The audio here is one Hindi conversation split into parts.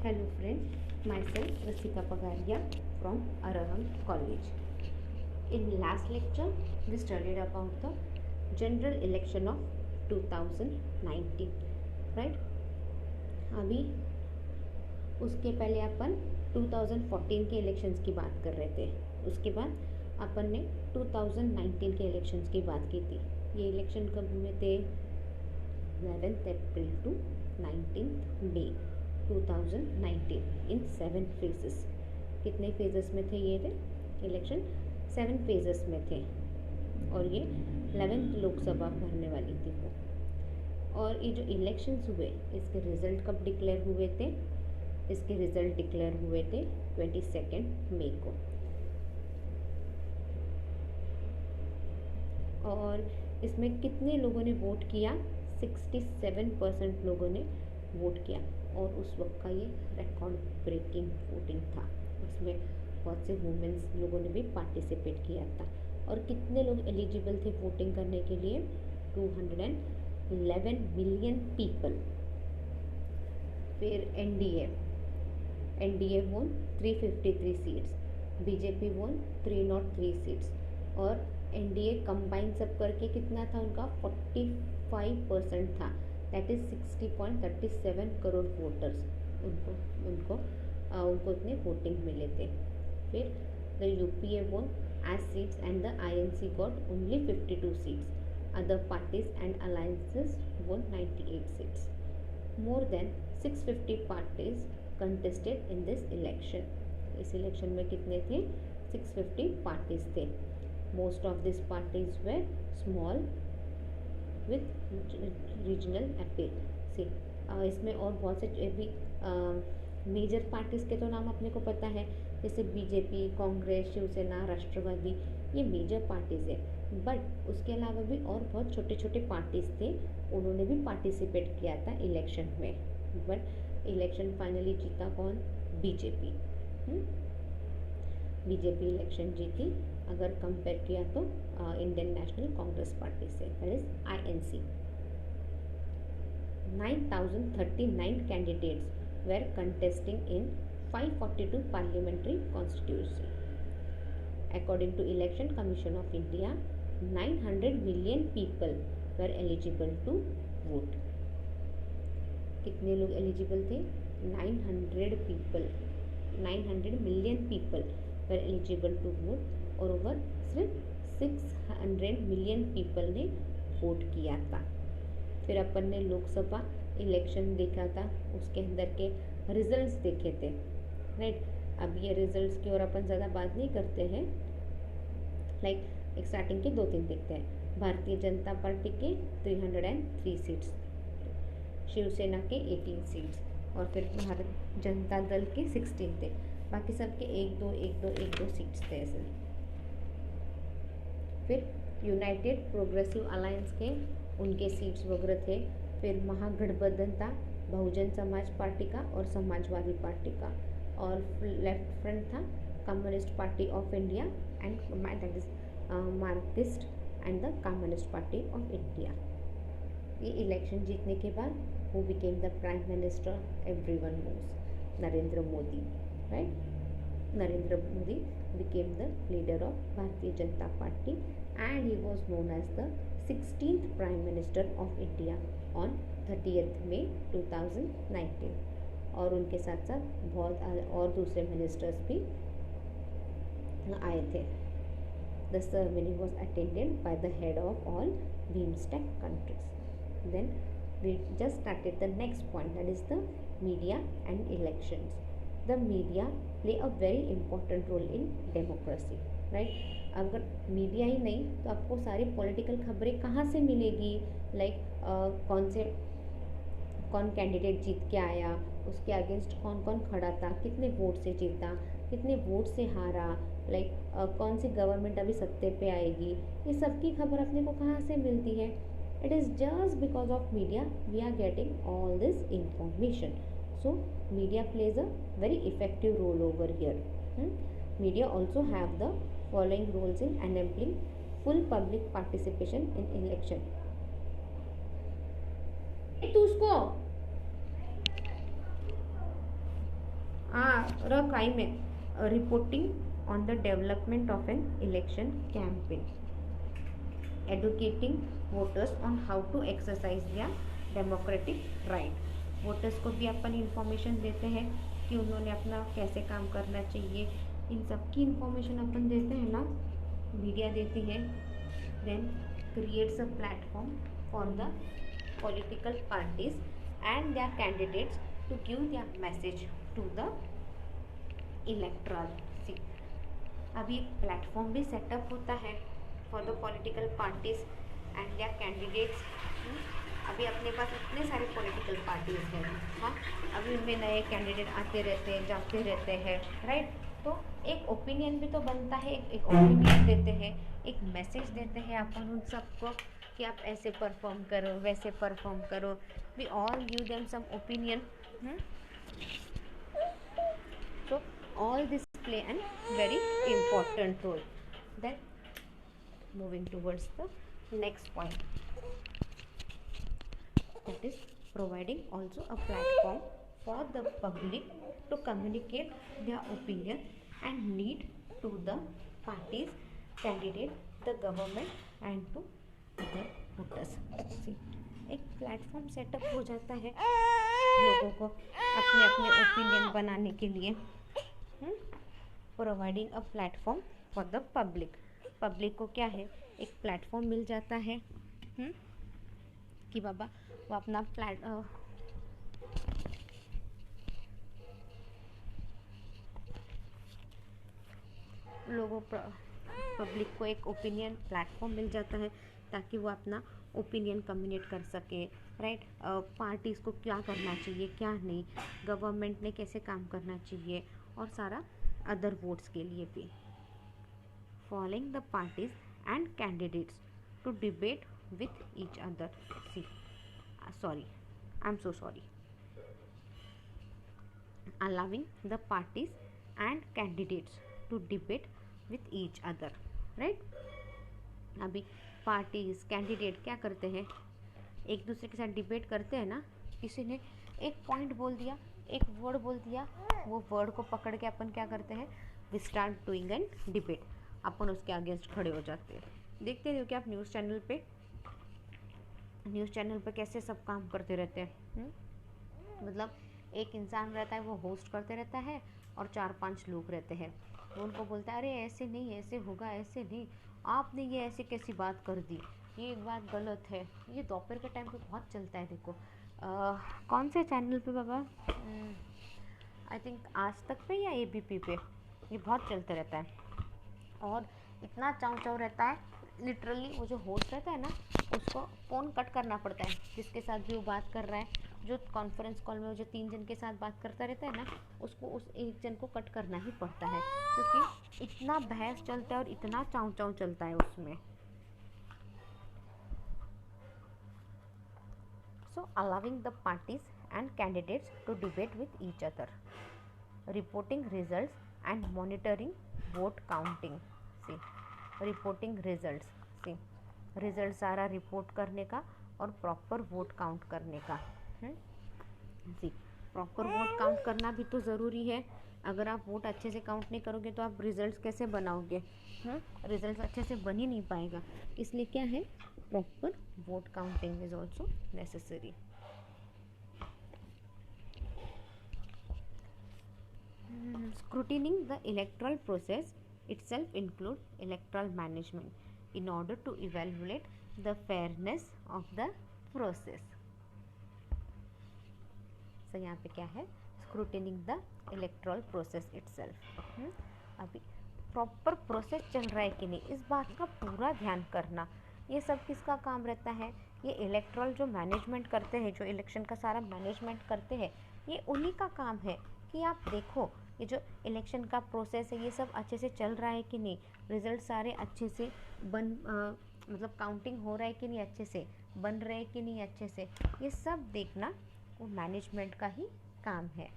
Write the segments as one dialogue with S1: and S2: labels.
S1: Hello friend, myself Rasika Pagaria from Araham College. In last lecture, we studied about the general election of 2019, right? अभी उसके पहले अपन 2014 के इलेक्शंस की बात कर रहे थे. उसके बाद अपन ने 2019 के इलेक्शंस की बात की थी. ये इलेक्शन कब हुए थे? 11th April to 19th May 2019 in 7 phases. कितने फेजेस में थे ये इलेक्शन? 7 फेजेस में थे और ये 11th लोकसभा भरने वाली थी वो. और ये जो इलेक्शंस हुए इसके रिजल्ट कब डिक्लेयर हुए थे? इसके रिजल्ट डिक्लेयर हुए थे 22 मई को. और इसमें कितने लोगों ने वोट किया? 67% लोगों ने वोट किया और उस वक्त का ये रिकॉर्ड ब्रेकिंग वोटिंग था. उसमें बहुत से वुमेन्स लोगों ने भी पार्टिसिपेट किया था. और कितने लोग एलिजिबल थे वोटिंग करने के लिए? 211 मिलियन पीपल. फिर एनडीए वोन 353 सीट्स, बीजेपी वोन 303 सीट्स और एनडीए कंबाइन सब करके कितना था उनका? 45% था. That is 60.37 crore voters. उनको इतने वोटिंग मिले थे. फिर the UPA won as seats and the INC got only 52 seats. Other parties and alliances won 98 seats. More than 650 parties contested in this election. इस इलेक्शन में कितने थे? 650 पार्टीज थे. Most of this parties were small with regional appeal. से इसमें और बहुत से भी मेजर पार्टीज़ के तो नाम अपने को पता है, जैसे बीजेपी, कांग्रेस, शिवसेना, राष्ट्रवादी, ये मेजर पार्टीज़ है. बट उसके अलावा भी और बहुत छोटे छोटे पार्टीज़ थे, उन्होंने भी पार्टिसिपेट किया था इलेक्शन में. बट इलेक्शन फाइनली जीता कौन? बीजेपी. बीजेपी इलेक्शन जीती अगर कंपेयर किया तो इंडियन नेशनल कांग्रेस पार्टी से, that is INC. 9039 candidates were contesting in 542 parliamentary constituency. According to election commission of India 900 million people were eligible to vote. कितने लोग एलिजिबल थे? 900 million people were eligible to vote. और ओवर सिर्फ 600 मिलियन पीपल ने वोट किया था. फिर अपन ने लोकसभा इलेक्शन देखा था, उसके अंदर के रिजल्ट्स देखे थे, राइट. अब ये रिजल्ट्स की ओर अपन ज़्यादा बात नहीं करते हैं. एक स्टार्टिंग के 2-3 देखते हैं. भारतीय जनता पार्टी के 303 सीट्स, शिवसेना के 18 सीट्स और फिर भारत जनता दल के 16 थे. बाकी सबके 1-2 सीट्स थे ऐसे. फिर यूनाइटेड प्रोग्रेसिव अलायंस के उनके सीट्स वगैरह थे. फिर महागठबंधन था बहुजन समाज पार्टी का और समाजवादी पार्टी का. और लेफ्ट फ्रंट था communist party of India and that is Marxist and the communist party of India. ये इलेक्शन जीतने के बाद who became the prime minister? Everyone knows, Narendra Modi, right. Narendra Modi became the leader of Bharatiya Janata Party and he was known as the 16th Prime Minister of India on 30th May 2019. और उनके साथ साथ बहुत और दूसरे मिनिस्टर्स भी आए थे. The ceremony was attended by the head of all BIMSTEC countries. Then we just started the next point, that is the media and elections. The media play a very important role in democracy, right. अगर मीडिया ही नहीं तो आपको सारी पॉलिटिकल खबरें कहाँ से मिलेगी? कौन कैंडिडेट जीत के आया, उसके अगेंस्ट कौन कौन खड़ा था, कितने वोट से जीता, कितने वोट से हारा, कौन सी गवर्नमेंट अभी सत्ते पे आएगी, ये सब की खबर अपने को कहाँ से मिलती है? It is just because of media we are getting all this information. So media plays a very effective role over here. Media also have the following roles in enabling full public participation in election. तू उसको crime reporting on the development of an election campaign, educating voters on how to exercise their democratic right. Voters को भी अपन इंफॉर्मेशन देते हैं कि उन्होंने अपना कैसे काम करना चाहिए, इन सब की इंफॉर्मेशन अपन देते हैं ना, मीडिया देती है. Then creates a platform for the political parties and their candidates to give their message to the electoral. See, अभी एक प्लेटफॉर्म भी सेटअप होता है for the political parties and their candidates. अभी अपने पास इतने सारे पॉलिटिकल पार्टीज हैं, हाँ, अभी उनमें नए कैंडिडेट आते रहते हैं, जाते रहते हैं, राइट. तो एक ओपिनियन भी तो बनता है, एक ओपिनियन देते हैं, एक मैसेज देते हैं अपन उन सबको कि आप ऐसे परफॉर्म करो, वैसे परफॉर्म करो. We all give them some opinion. So all this play an very important role. Then moving towards the next point, that is providing also a platform for the public to communicate their opinion and need to the parties, candidate, the government and to other voters. See, एक प्लेटफॉर्म सेटअप हो जाता है लोगों को अपने अपने ओपिनियन बनाने के लिए. Providing a platform for the public. Public को क्या है, एक प्लेटफॉर्म मिल जाता है कि बाबा वो अपना लोगों पब्लिक को एक ओपिनियन प्लेटफॉर्म मिल जाता है ताकि वो अपना ओपिनियन कम्युनिकेट कर सके, राइट. पार्टीज़ को क्या करना चाहिए, क्या नहीं, गवर्नमेंट ने कैसे काम करना चाहिए, और सारा अदर वोट्स के लिए भी. Following the parties and candidates to debate with each other. See, sorry, I am so sorry. allowing the parties and candidates to debate with each other, right. अभी पार्टीज कैंडिडेट क्या करते हैं, एक दूसरे के साथ डिबेट करते हैं ना. किसी ने एक पॉइंट बोल दिया, एक वर्ड बोल दिया, वो वर्ड को पकड़ के अपन क्या करते हैं, we start doing an debate. अपन उसके अगेंस्ट खड़े हो जाते हैं. देखते हो कि आप न्यूज़ चैनल पे कैसे सब काम करते रहते हैं. मतलब एक इंसान रहता है, वो होस्ट करते रहता है और 4-5 लोग रहते हैं. वो उनको बोलता है, अरे ऐसे नहीं, ऐसे होगा, ऐसे नहीं, आपने ये ऐसे कैसी बात कर दी, ये बात गलत है. ये दोपहर के टाइम पे बहुत चलता है. देखो कौन से चैनल पे बाबा, आई थिंक आज तक पे या ABP पे, ये बहुत चलता रहता है. और इतना चाव रहता है, लिटरली वो जो होस्ट रहता है ना, उसको फ़ोन कट करना पड़ता है जिसके साथ भी वो बात कर रहा है. जो कॉन्फ्रेंस कॉल में जो 3 जन के साथ बात करता रहता है ना, उसको उस एक जन को कट करना ही पड़ता है, क्योंकि इतना बहस चलता है और इतना चाव चलता है उसमें. So allowing the parties and candidates to debate with each other, reporting results and monitoring vote counting. See, reporting results. See, result सारा रिपोर्ट करने का और प्रॉपर वोट काउंट करने का. सी, प्रॉपर वोट काउंट करना भी तो ज़रूरी है. अगर आप वोट अच्छे से काउंट नहीं करोगे तो आप रिजल्ट्स कैसे बनाओगे. रिजल्ट्स अच्छे से बन ही नहीं पाएगा. इसलिए क्या है, proper vote counting is also necessary. Scrutining the electoral process itself include electoral management in order to evaluate the fairness of the process. So यहाँ पे क्या है, scrutining the electoral process itself. अभी प्रॉपर प्रोसेस चल रहा है कि नहीं, इस बात का पूरा ध्यान करना. ये सब किसका काम रहता है, ये इलेक्ट्रल जो मैनेजमेंट करते हैं, जो इलेक्शन का सारा मैनेजमेंट करते हैं, ये उन्हीं का काम है कि आप देखो ये जो इलेक्शन का प्रोसेस है ये सब अच्छे से चल रहा है कि नहीं, रिजल्ट सारे अच्छे से मतलब काउंटिंग हो रहा है कि नहीं, अच्छे से बन रहे हैं कि नहीं, अच्छे से, ये सब देखना वो मैनेजमेंट का ही काम है.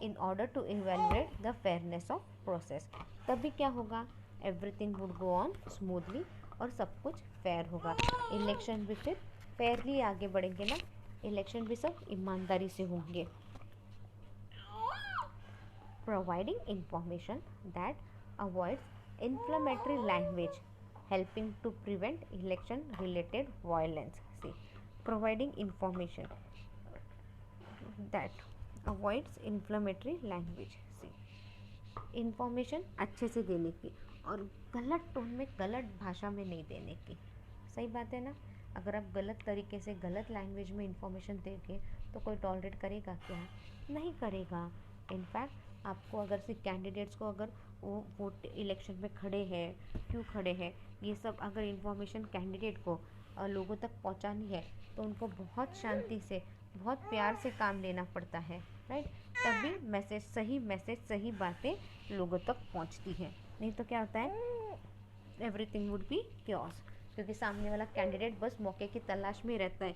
S1: In order to evaluate the fairness of process, तभी क्या होगा, everything would go on smoothly और सब कुछ फेयर होगा. इलेक्शन भी फिर फेयरली आगे बढ़ेंगे ना, इलेक्शन भी सब ईमानदारी से होंगे. providing information that avoids inflammatory language, helping to prevent election related violence. See, providing information that avoids inflammatory language. See, information अच्छे से देने की और गलत टोन में, गलत भाषा में नहीं देने की। सही बात है ना। अगर आप गलत तरीके से, गलत लैंग्वेज में इंफॉर्मेशन देंगे तो कोई टॉलरेट करेगा क्या? नहीं करेगा। इनफैक्ट आपको अगर से कैंडिडेट्स को, अगर वो वोट इलेक्शन में खड़े हैं, क्यों खड़े हैं, ये सब अगर इंफॉर्मेशन कैंडिडेट को लोगों तक पहुंचानी है तो उनको बहुत शांति से, बहुत प्यार से काम लेना पड़ता है, राइट। तभी मैसेज, सही बातें लोगों तक पहुंचती हैं। नहीं तो क्या होता है, एवरीथिंग वुड बी क्योस, क्योंकि सामने वाला कैंडिडेट बस मौके की तलाश में रहता है,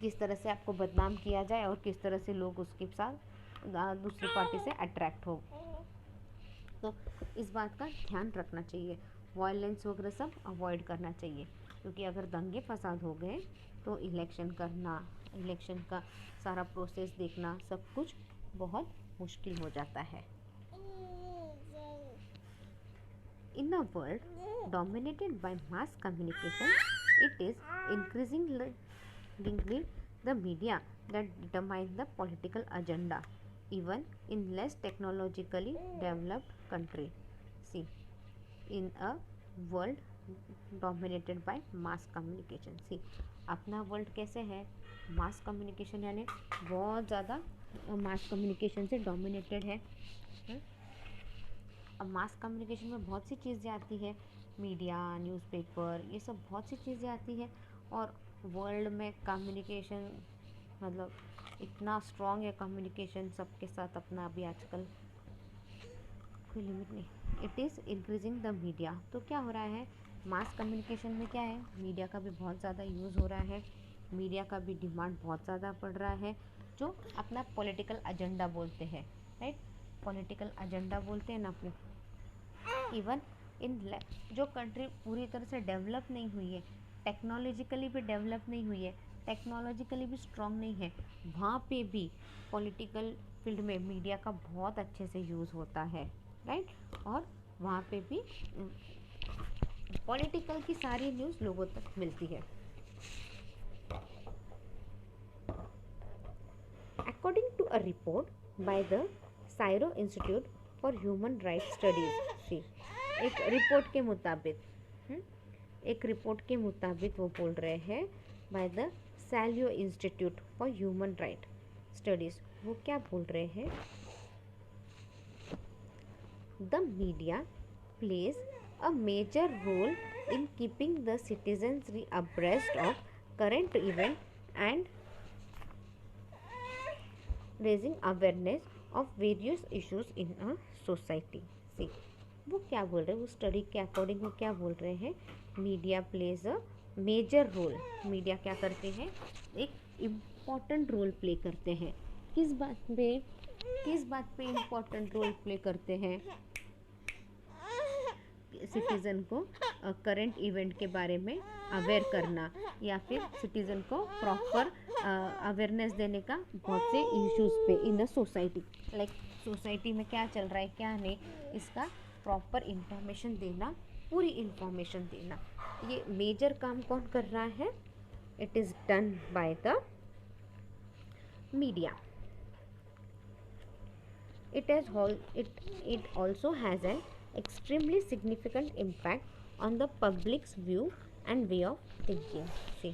S1: किस तरह से आपको बदनाम किया जाए और किस तरह से लोग उसके साथ दूसरी पार्टी से अट्रैक्ट हो। तो इस बात का ध्यान रखना चाहिए, वायलेंस वगैरह सब अवॉइड करना चाहिए, क्योंकि अगर दंगे फसाद हो गए तो इलेक्शन करना, इलेक्शन का सारा प्रोसेस देखना, सब कुछ बहुत मुश्किल हो जाता है। In a world dominated by mass communication, it is increasingly the media that determines the political agenda, even in less technologically developed country. See, in a world dominated by mass communication, see, अपना वर्ल्ड कैसे है, मास कम्युनिकेशन, यानी बहुत ज़्यादा मास कम्युनिकेशन से डोमिनेटेड है। अब मास कम्युनिकेशन में बहुत सी चीज़ें आती है, मीडिया, न्यूज़पेपर, ये सब बहुत सी चीज़ें आती है। और वर्ल्ड में कम्युनिकेशन मतलब इतना स्ट्रॉन्ग है कम्युनिकेशन सबके साथ अपना, अभी आजकल कोई लिमिट नहीं। It is increasing the media, तो क्या हो रहा है, मास कम्युनिकेशन में क्या है, मीडिया का भी बहुत ज़्यादा यूज़ हो रहा है, मीडिया का भी डिमांड बहुत ज़्यादा बढ़ रहा है, जो अपना पॉलिटिकल एजेंडा बोलते हैं, राइट, पॉलिटिकल एजेंडा बोलते हैं ना अपने। इवन इन जो कंट्री पूरी तरह से डेवलप नहीं हुई है, टेक्नोलॉजिकली भी डेवलप नहीं हुई है, टेक्नोलॉजिकली भी स्ट्रॉन्ग नहीं है, वहाँ पे भी पॉलिटिकल फील्ड में मीडिया का बहुत अच्छे से यूज़ होता है, राइट। और वहाँ पे भी पॉलिटिकल की सारी न्यूज़ लोगों तक मिलती है। According to a report by the Cairo Institute for Human Rights Studies, see, एक रिपोर्ट के मुताबिक वो बोल रहे हैं, by the Cairo Institute for Human Rights Studies, वो क्या बोल रहे हैं, the media plays a major role in keeping the citizens abreast of current events and raising awareness of various issues in a society. See, वो क्या बोल रहे हैं, वो स्टडी के अकॉर्डिंग वो क्या बोल रहे हैं, media plays a major role, media क्या करते हैं, एक इम्पॉर्टेंट रोल प्ले करते हैं। किस बात पे इम्पॉर्टेंट रोल प्ले करते हैं, सिटीज़न को करंट इवेंट के बारे में अवेयर करना, या फिर सिटीज़न को प्रॉपर अवेयरनेस देने का बहुत से इश्यूज़ पे in the society, like society में क्या चल रहा है क्या नहीं, इसका प्रॉपर इंफॉर्मेशन देना, पूरी इंफॉर्मेशन देना। ये मेजर काम कौन कर रहा है, it is done by the media. It also has an extremely significant impact on the public's view and way of thinking. See,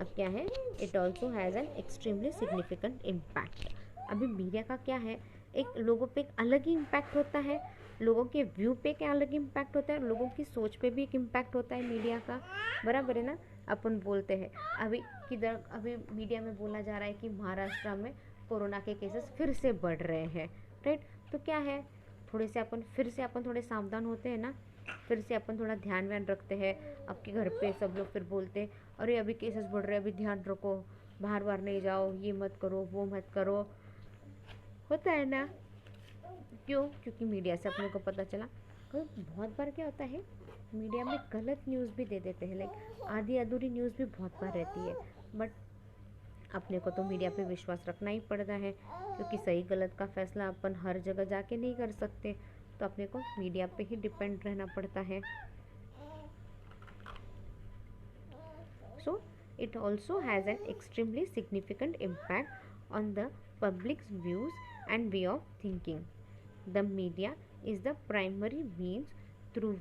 S1: अब क्या है, it also has an extremely significant impact। अभी मीडिया का क्या है, एक लोगों पे एक अलग ही इम्पैक्ट होता है, लोगों के व्यू पे क्या अलग इम्पैक्ट होता है, लोगों की सोच पे भी एक इम्पैक्ट होता है मीडिया का, बराबर है ना। अपन बोलते हैं अभी मीडिया में बोला जा रहा है कि महाराष्ट्र में कोरोना के केसेस फिर से बढ़ रहे हैं, राइट। तो क्या है, फिर से अपन थोड़े सावधान होते हैं ना, फिर से अपन थोड़ा ध्यान रखते हैं। आपके घर पे सब लोग फिर बोलते हैं, अरे अभी केसेस बढ़ रहे हैं, अभी ध्यान रखो, बाहर नहीं जाओ, ये मत करो, वो मत करो, होता है ना। क्यों? क्योंकि मीडिया से अपने को पता चला। तो बहुत बार क्या होता है, मीडिया में गलत न्यूज़ भी दे देते हैं, लाइक आधी अधूरी न्यूज़ भी बहुत बार रहती है, बट अपने को तो मीडिया पे विश्वास रखना ही पड़ता है, क्योंकि सही गलत का फैसला अपन हर जगह जाके नहीं कर सकते, तो अपने को मीडिया पे ही डिपेंड रहना पड़ता है। So it also has an extremely significant impact on the public's views and way of thinking. The media is the primary means through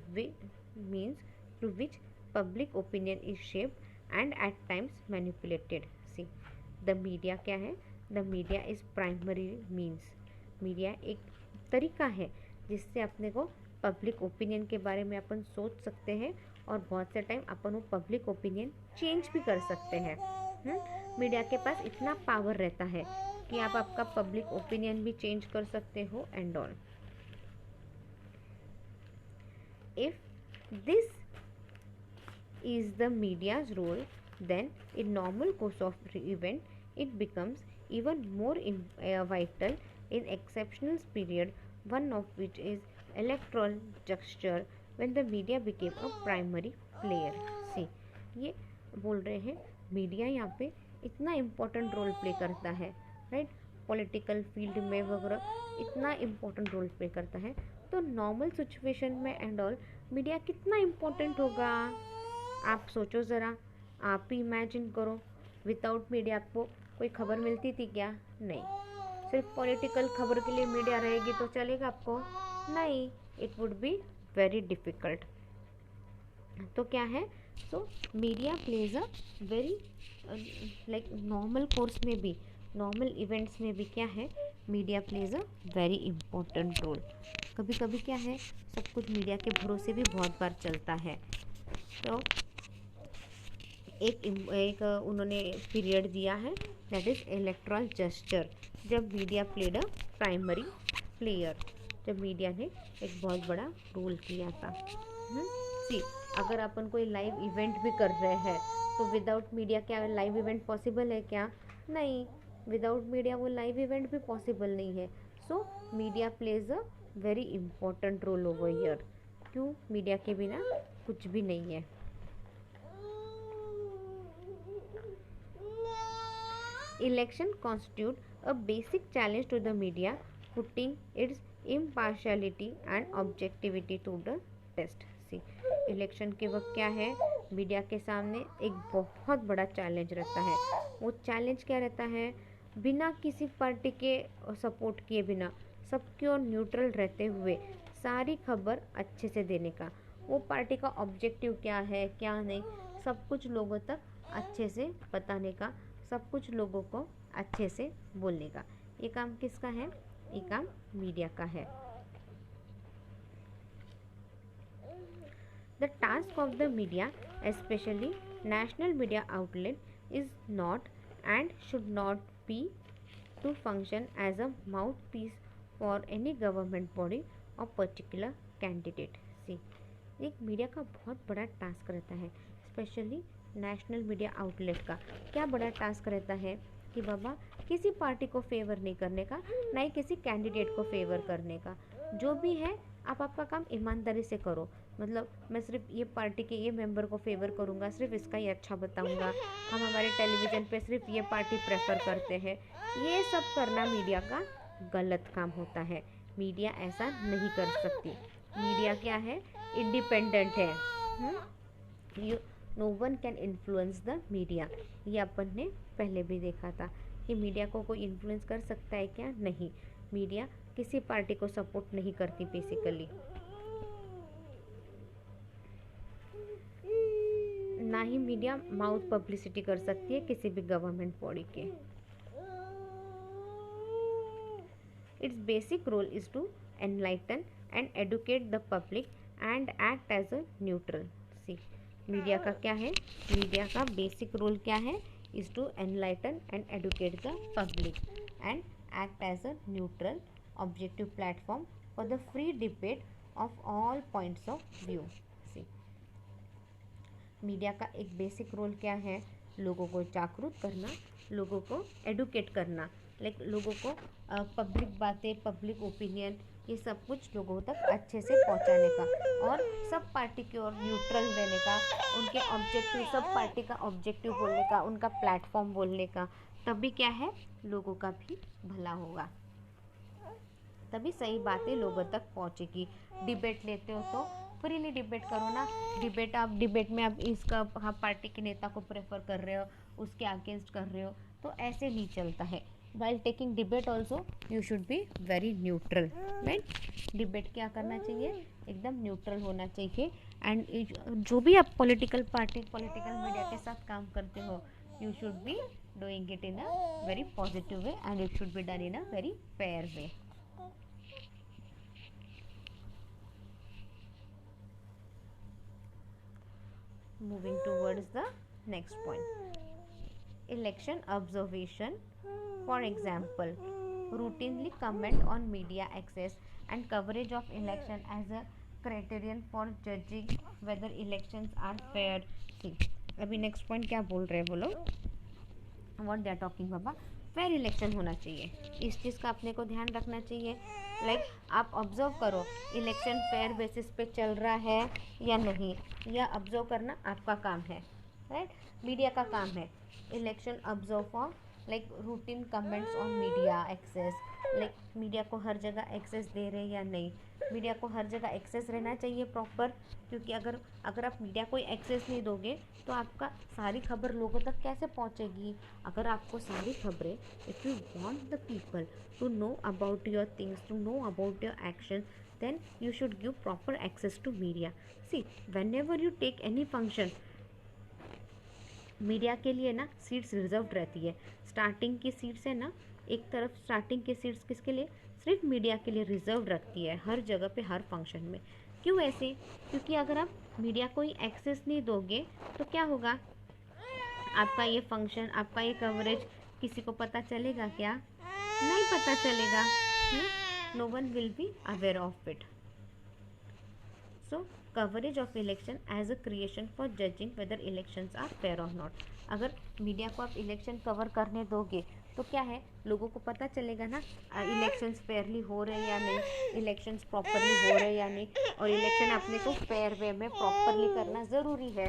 S1: which public opinion is shaped and at times manipulated. See, the media क्या है? The media is primary means. Media एक तरीका है जिससे अपने को पब्लिक ओपिनियन के बारे में अपन सोच सकते हैं, और बहुत से टाइम अपन वो पब्लिक ओपिनियन चेंज भी कर सकते हैं। मीडिया के पास इतना पावर रहता है कि आप आपका पब्लिक ओपिनियन भी चेंज कर सकते हो and all. If this is the media's role, then in normal course of event it becomes even more vital in exceptional period, one of which is electoral juncture when the media became a primary player. See, ये बोल रहे हैं मीडिया यहाँ पे इतना इम्पोर्टेंट रोल प्ले करता है, राइट, पॉलिटिकल फील्ड में वगैरह इतना इम्पोर्टेंट रोल प्ले करता है, तो नॉर्मल सिचुएशन में एंड ऑल मीडिया कितना इम्पोर्टेंट होगा। आप सोचो ज़रा, आप ही इमेजिन करो, विदाउट मीडिया आपको कोई खबर मिलती थी क्या? नहीं। सिर्फ पॉलिटिकल खबर के लिए मीडिया रहेगी तो चलेगा आपको? नहीं, it would be very difficult. तो क्या है, so media plays a very like normal course में भी, नॉर्मल इवेंट्स में भी क्या है, media plays a very important role. कभी कभी क्या है, सब कुछ मीडिया के भरोसे भी बहुत बार चलता है। तो एक उन्होंने पीरियड दिया है, दैट इज़ इलेक्टोरल जस्चर, जब media played a primary player, जब मीडिया ने एक बहुत बड़ा रोल किया था। सी, अगर अपन कोई लाइव इवेंट भी कर रहे हैं तो विदाउट मीडिया क्या लाइव इवेंट पॉसिबल है क्या? नहीं, विदाउट मीडिया वो लाइव इवेंट भी पॉसिबल नहीं है। So media plays a very important role over here. क्यों? मीडिया के बिना कुछ भी नहीं है। Election constitute a basic challenge to the media, putting its impartiality and objectivity to the test. See, election के वक्त क्या है, मीडिया के सामने एक बहुत बड़ा चैलेंज रहता है। वो चैलेंज क्या रहता है, बिना किसी पार्टी के सपोर्ट किए बिना, सबके न्यूट्रल रहते हुए सारी खबर अच्छे से देने का, वो पार्टी का ऑब्जेक्टिव क्या है क्या नहीं, सब कुछ लोगों तक अच्छे से बताने का, सब कुछ लोगों को अच्छे से बोलने का, ये काम किसका है? ये काम मीडिया का है। The task of the media, especially national media outlet, is not and should not be to function as a mouthpiece for any government body or particular candidate. See, एक मीडिया का बहुत बड़ा टास्क रहता है, स्पेशली नेशनल मीडिया आउटलेट का क्या बड़ा टास्क रहता है कि बाबा किसी पार्टी को फेवर नहीं करने का, ना ही किसी कैंडिडेट को फेवर करने का। जो भी है आप आपका काम ईमानदारी से करो। मतलब मैं सिर्फ ये पार्टी के ये मेंबर को फेवर करूँगा, सिर्फ इसका ही अच्छा बताऊँगा, हम हमारे टेलीविज़न पे सिर्फ ये पार्टी प्रेफर करते हैं, ये सब करना मीडिया का गलत काम होता है। मीडिया ऐसा नहीं कर सकती। मीडिया क्या है? इंडिपेंडेंट है। No one can influence the media. ये अपन ने पहले भी देखा था कि मीडिया को कोई इन्फ्लुएंस कर सकता है क्या? नहीं। मीडिया किसी पार्टी को सपोर्ट नहीं करती बेसिकली, ना ही मीडिया माउथ पब्लिसिटी कर सकती है किसी भी गवर्नमेंट बॉडी के। It's basic role is to enlighten and educate the public and act as a neutral. See, media का क्या है? मीडिया का बेसिक रोल क्या है? Is to enlighten and educate the public and act as a neutral objective platform for the free debate of all points of view. See, media का एक बेसिक रोल क्या है? लोगों को जागरूक करना, लोगों को एडुकेट करना, लाइक लोगों को पब्लिक बातें, पब्लिक ओपिनियन ये सब कुछ लोगों तक अच्छे से पहुंचाने का और सब पार्टी की ओर न्यूट्रल रहने का, उनके ऑब्जेक्टिव, सब पार्टी का ऑब्जेक्टिव बोलने का, उनका प्लेटफॉर्म बोलने का, तभी क्या है लोगों का भी भला होगा, तभी सही बातें लोगों तक पहुंचेगी। डिबेट लेते हो तो फ्रीली डिबेट करो ना। डिबेट में आप इसका हाँ पार्टी के नेता को प्रेफर कर रहे हो, उसके अगेंस्ट कर रहे हो, तो ऐसे नहीं चलता है। While taking debate also you should be very neutral, right. Debate क्या करना चाहिए, एकदम न्यूट्रल होना चाहिए। एंड जो भी आप पॉलिटिकल पार्टी, पॉलिटिकल मीडिया के साथ काम करते हो, you should be doing it in a very positive way and it should be done in a very fair way. Moving towards the next point, election observation. For example, routinely comment on media access and coverage of election as a criterion for judging whether elections are fair. See, अभी next point क्या बोल रहे हैं वो लोग, what they are talking about, fair election होना चाहिए। इस चीज़ का अपने को ध्यान रखना चाहिए। लाइक आप ऑब्जर्व करो इलेक्शन फेयर बेसिस पे चल रहा है या नहीं, या ऑब्जर्व करना आपका काम है, राइट। मीडिया का काम है election observe for like routine comments on media access, like media को हर जगह एक्सेस दे रहे हैं या नहीं। मीडिया को हर जगह एक्सेस रहना चाहिए प्रॉपर, क्योंकि अगर आप मीडिया को एक्सेस नहीं दोगे तो आपका सारी खबर लोगों तक कैसे पहुंचेगी। अगर आपको सारी खबरें, if you want the people to know about your things, to know about your action, then you should give proper access to media. See, whenever you take any function, media के लिए ना सीट्स रिजर्व रहती है। स्टार्टिंग की सीट्स है ना, एक तरफ स्टार्टिंग की सीट्स किसके लिए, सिर्फ मीडिया के लिए रिजर्व रखती है, हर जगह पे हर फंक्शन में। क्यों ऐसे, क्योंकि अगर आप मीडिया को ही एक्सेस नहीं दोगे तो क्या होगा, आपका ये फंक्शन, आपका ये कवरेज किसी को पता चलेगा क्या, नहीं पता चलेगा। No one will be aware of it. So coverage of election as a creation for judging whether elections are fair और नॉट। अगर मीडिया को आप इलेक्शन कवर करने दोगे तो क्या है, लोगों को पता चलेगा ना इलेक्शंस फेयरली हो रहे हैं या नहीं, इलेक्शंस प्रॉपरली हो रहे हैं या नहीं, और इलेक्शन अपने को फेयर वे में प्रॉपरली करना ज़रूरी है।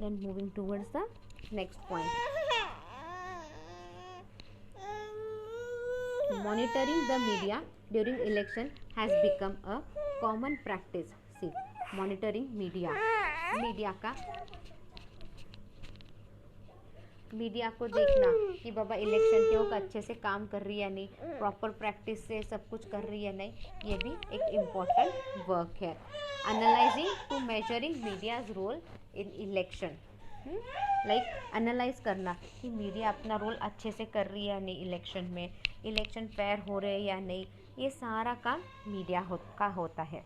S1: Then moving towards the next point, monitoring the media during election has become a common practice. See, monitoring media, media को देखना कि बाबा इलेक्शन के वक्त अच्छे से काम कर रही है या नहीं, प्रॉपर प्रैक्टिस से सब कुछ कर रही है नहीं, ये भी एक इम्पॉर्टेंट वर्क है। Analysing to measuring media's role in election, like analyse करना कि मीडिया अपना रोल अच्छे से कर रही है या नहीं इलेक्शन में, इलेक्शन फेयर हो रहे हैं या नहीं, ये सारा काम मीडिया का होता है।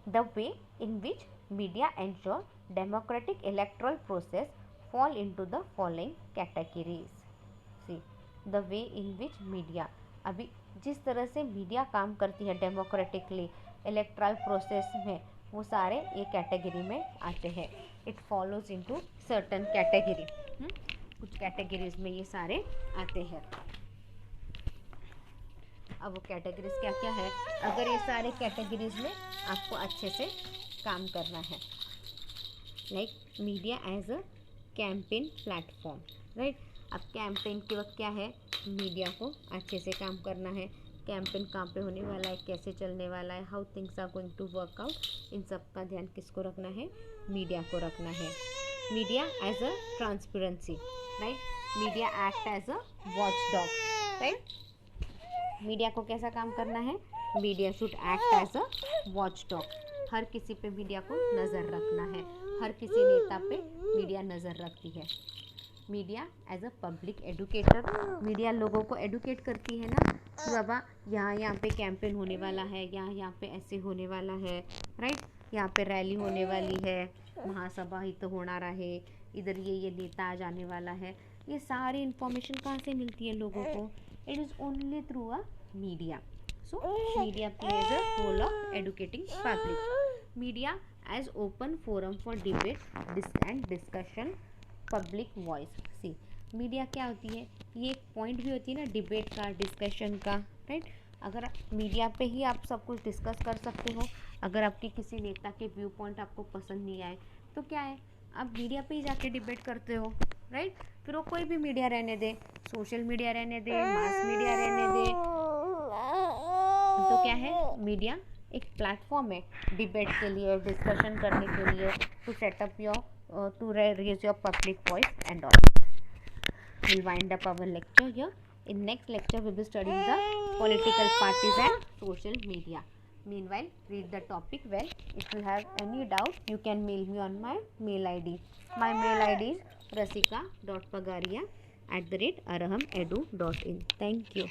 S1: The way in which media ensure democratic electoral process fall into the following categories. See, the way in which media, अभी जिस तरह से मीडिया काम करती है डेमोक्रेटिकली इलेक्ट्रल प्रोसेस में, वो सारे ये कैटेगरी में आते हैं। It follows into certain category, कुछ कैटेगरीज में ये सारे आते हैं। अब वो कैटेगरीज क्या क्या है, अगर ये सारे कैटेगरीज में आपको अच्छे से काम करना है, like media as a campaign platform, right. अब कैंपेन के वक्त क्या है, मीडिया को अच्छे से काम करना है, कैंपेन कहाँ पे होने वाला है, कैसे चलने वाला है, how things are going to work out, इन सब का ध्यान किसको रखना है, मीडिया को रखना है। Media as a transparency, right, media act as a watchdog, right. Media को कैसा काम करना है, media should act as a watchdog, हर किसी पे मीडिया को नज़र रखना है, हर किसी नेता पे मीडिया नज़र रखती है। Media as a public educator, media लोगों को एडुकेट करती है ना कि बाबा यहाँ पे कैंपेन होने वाला है, यहाँ पे ऐसे होने वाला है, राइट, यहाँ पे रैली होने वाली है, महासभा ही तो होना रहे, इधर ये नेता आ जाने वाला है। ये सारी इन्फॉर्मेशन कहाँ से मिलती है लोगों को, it is only through a media. So media plays a role of educating public. Media as open forum for debate and discussion, public voice. See, media क्या होती है, ये एक पॉइंट भी होती है ना डिबेट का, डिस्कशन का, राइट। अगर मीडिया पे ही आप सब कुछ डिस्कस कर सकते हो, अगर आपके किसी नेता के व्यू पॉइंट आपको पसंद नहीं आए तो क्या है, आप मीडिया पे ही जाके डिबेट करते हो, राइट। फिर वो कोई भी मीडिया रहने दे, सोशल मीडिया रहने दे, मास मीडिया रहने दे, तो क्या है, मीडिया एक प्लेटफॉर्म है डिबेट के लिए, डिस्कशन करने के लिए, to set up your to raise your public voice and all. We'll wind up our lecture here. In next lecture, we will be studying the political parties and social media. Meanwhile, read the topic well. If you have any doubt, you can mail me on my mail ID. My mail ID is rasika.pagaria@arahamedu.in. Thank you.